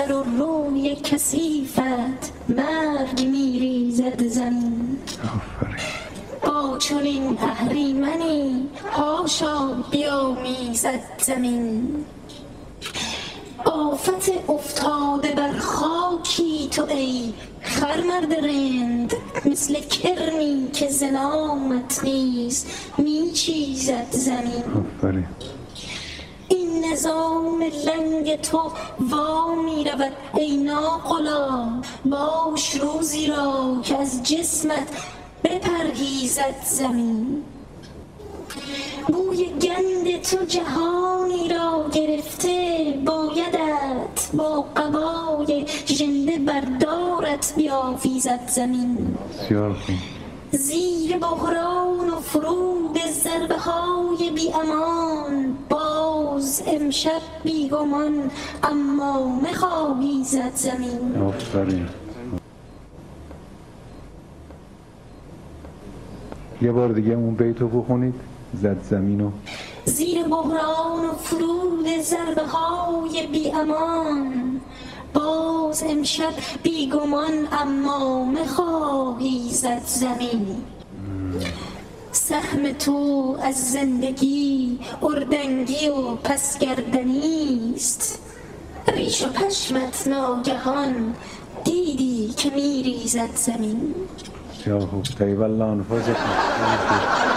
سر و روی کثیفت مرگ میریزد زمین. با چنین اهریمنی حاشا بیامیزد زمین. آفت افتاده بر خاکی تو ای خرمرد رند، مثل کرمی که ز نامت نیز میچیزد زمین. این نظام لنگ تو وا میرود ای ناقلا، باش روزی را که از جسمت بپرهیزد زمین. بوی گند تو جهانی را گرفته، بایدت با قبای ژنده بردارت بیاویزد زمین. زیر بحران و فرود ضربه های بی امان، باز امشب بیگمان عمامه خواهی زد زمین. آفرین. یه بار دیگه اون بیتو بخونید. زد زمینو. زیر بحران و فرود ضربه های بی امان، باز امشب بیگمان عمامه خواهی زد زمین. سهم تو از زندگی اردنگی و پسگردنیست، ریش و پشمت ناگهان دیدی که میریزد زمین. یا خوب طیب الله انفاسکم.